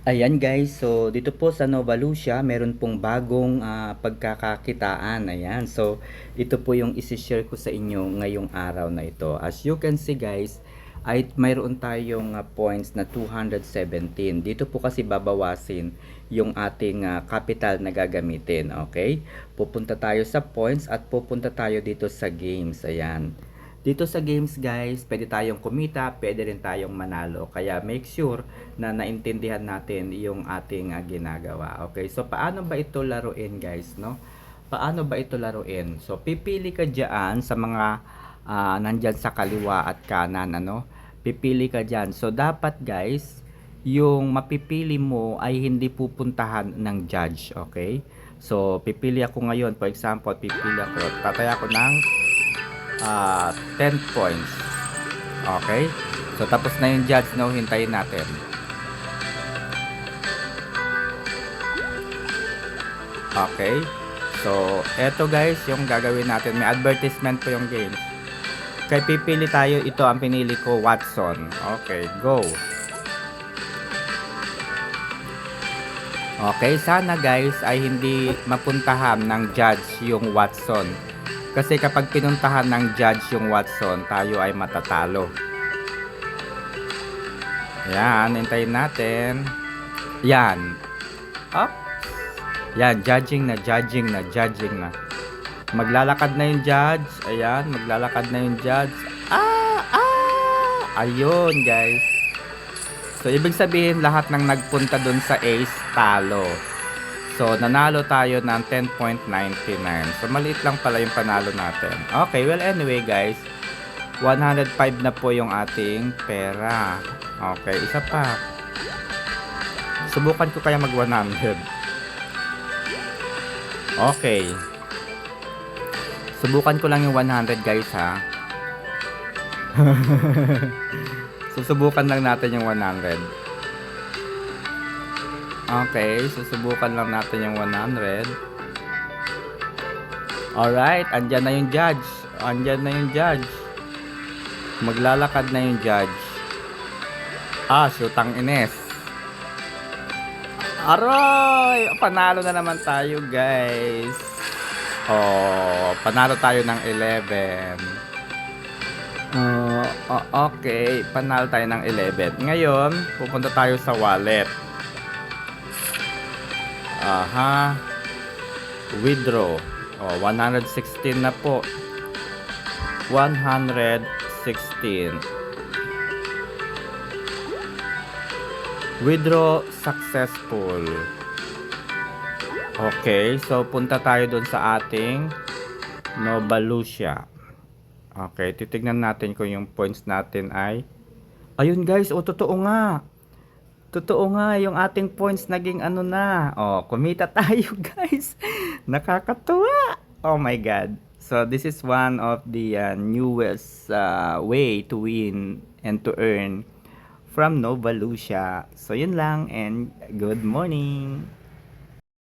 Ayan guys, so dito po sa Nova Lucia, meron pong bagong pagkakakitaan. Ayan, so ito po yung isi-share ko sa inyo ngayong araw na ito. As you can see guys, ay mayroon tayong points na 217. Dito po kasi babawasin yung ating capital na gagamitin. Okay? Pupunta tayo sa points at pupunta tayo dito sa games. Ayan. Dito sa games guys, pwede tayong kumita, pwede rin tayong manalo. Kaya make sure na naintindihan natin yung ating ginagawa. Okay, so paano ba ito laruin guys, no? Paano ba ito laruin? So pipili ka diyan sa mga nandyan sa kaliwa at kanan, ano? Pipili ka diyan. So dapat guys, yung mapipili mo ay hindi pupuntahan ng judge, okay? So pipili ako ngayon, for example, tataya ako ng 10 points. Okay? So, tapos na yung judge, no? Hintayin natin. Okay? So, eto guys, yung gagawin natin. May advertisement po yung game. Kaya pipili tayo. Ito ang pinili ko, Watson. Okay, go. Okay, sana guys ay hindi mapuntahan ng judge yung Watson. Kasi kapag pinuntahan ng judge yung Watson, tayo ay matatalo. Yan, hintayin natin. Yan. Up. Yan, judging na. Maglalakad na yung judge. Ayan, maglalakad na yung judge. Ayun, guys. So, ibig sabihin, lahat ng nagpunta dun sa ace, talo. So, nanalo tayo ng 10.99. So, maliit lang pala yung panalo natin. Okay, well anyway guys, 105 na po yung ating pera. Okay, isa pa. Subukan ko kaya mag 100. Okay. Subukan ko lang yung 100 guys ha. Susubukan lang natin yung 100. Okay, susubukan lang natin yung 100. Alright, andyan na yung judge. Maglalakad na yung judge. Shootang ines. Aroy! Panalo na naman tayo, guys. Panalo tayo ng 11. Okay, panalo tayo ng 11. Ngayon, pupunta tayo sa wallet. Withdraw. 116 na po. 116. Withdraw successful. Okay, so punta tayo dun sa ating Nova Lucia. Okay, titignan natin kung yung points natin ay ayun guys, totoo nga. Totoo nga, yung ating points naging ano na. Kumita tayo guys. Nakakatuwa. Oh my God. So this is one of the newest way to win and to earn from Nova Lucia. So yun lang and good morning.